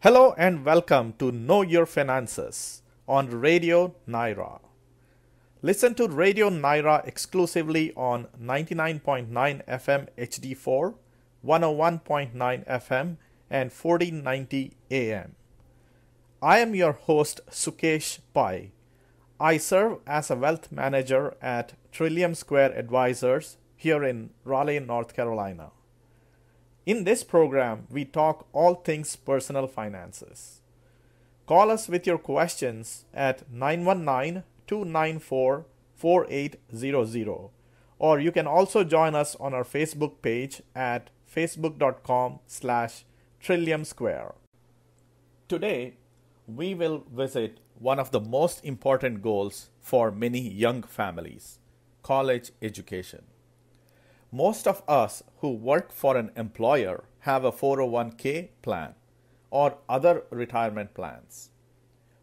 Hello and welcome to Know Your Finances on Radio Nyra. Listen to Radio Nyra exclusively on 99.9 FM HD4, 101.9 FM, and 1490 AM. I am your host Sukesh Pai. I serve as a wealth manager at Trillium Square Advisors here in Raleigh, North Carolina. In this program, we talk all things personal finances. Call us with your questions at 919-294-4800, or you can also join us on our Facebook page at facebook.com/trilliumsquare. Today, we will visit one of the most important goals for many young families, college education. Most of us who work for an employer have a 401k plan or other retirement plans.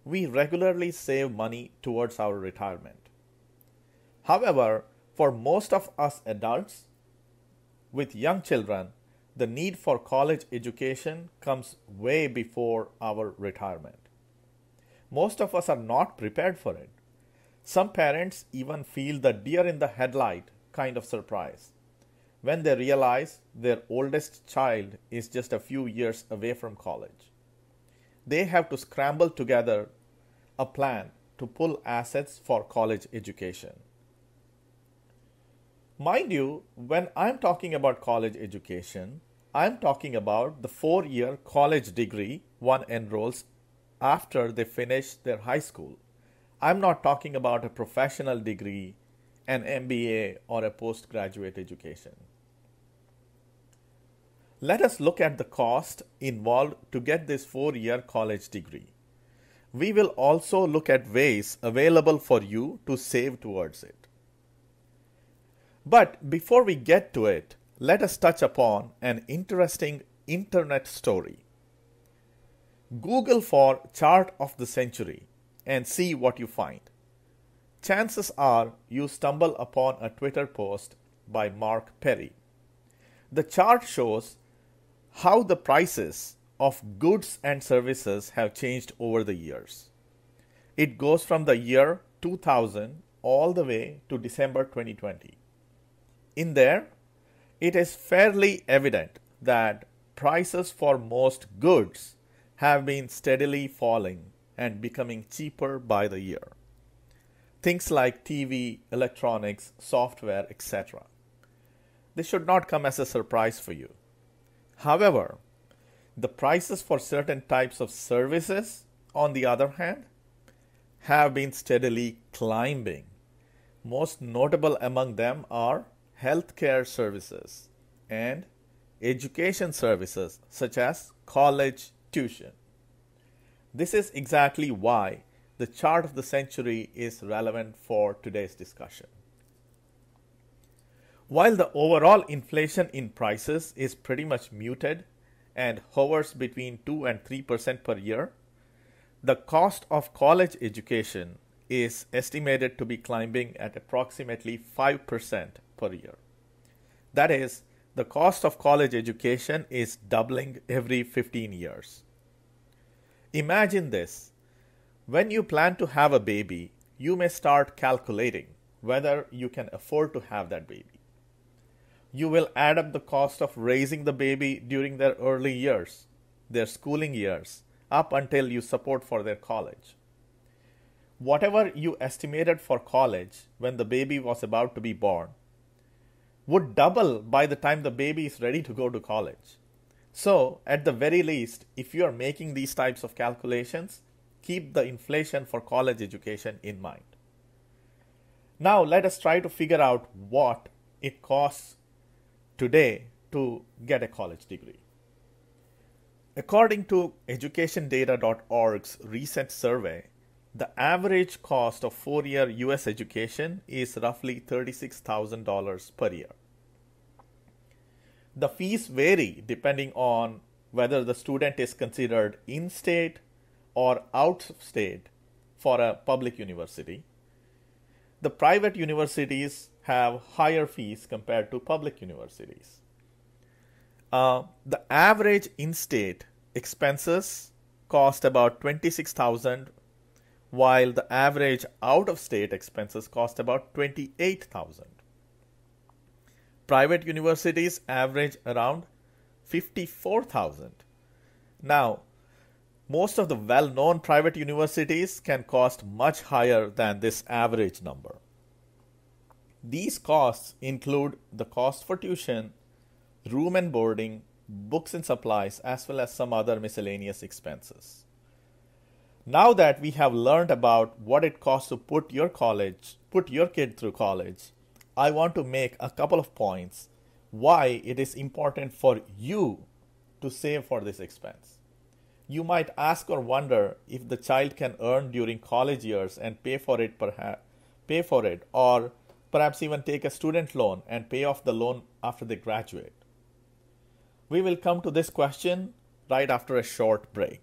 We regularly save money towards our retirement. However, for most of us adults with young children, the need for college education comes way before our retirement. Most of us are not prepared for it. Some parents even feel the deer in the headlight kind of surprise when they realize their oldest child is just a few years away from college. They have to scramble together a plan to pull assets for college education. Mind you, when I'm talking about college education, I'm talking about the 4-year college degree one enrolls after they finish their high school. I'm not talking about a professional degree, an MBA, or a postgraduate education. Let us look at the cost involved to get this 4-year college degree. We will also look at ways available for you to save towards it. But before we get to it, let us touch upon an interesting internet story. Google for chart of the century and see what you find. Chances are you stumble upon a Twitter post by Mark Perry. The chart shows how the prices of goods and services have changed over the years. It goes from the year 2000 all the way to December 2020. In there, it is fairly evident that prices for most goods have been steadily falling and becoming cheaper by the year. Things like TV, electronics, software, etc. This should not come as a surprise for you. However, the prices for certain types of services, on the other hand, have been steadily climbing. Most notable among them are healthcare services and education services such as college tuition. This is exactly why the chart of the century is relevant for today's discussion. While the overall inflation in prices is pretty much muted and hovers between 2 and 3% per year, the cost of college education is estimated to be climbing at approximately 5% per year. That is, the cost of college education is doubling every 15 years. Imagine this. When you plan to have a baby, you may start calculating whether you can afford to have that baby. You will add up the cost of raising the baby during their early years, their schooling years, up until you support for their college. Whatever you estimated for college when the baby was about to be born would double by the time the baby is ready to go to college. So, at the very least, if you are making these types of calculations, keep the inflation for college education in mind. Now, let us try to figure out what it costs today to get a college degree. According to educationdata.org's recent survey, the average cost of 4-year US education is roughly $36,000 per year. The fees vary depending on whether the student is considered in-state or out-of-state for a public university. The private universities have higher fees compared to public universities. The average in-state expenses cost about $26,000, while the average out-of-state expenses cost about $28,000. Private universities average around $54,000. Now, most of the well-known private universities can cost much higher than this average number. These costs include the cost for tuition, room and boarding, books and supplies, as well as some other miscellaneous expenses. Now that we have learned about what it costs to put your kid through college, I want to make a couple of points why it is important for you to save for this expense. You might ask or wonder if the child can earn during college years and pay for it, or perhaps even take a student loan and pay off the loan after they graduate. We will come to this question right after a short break.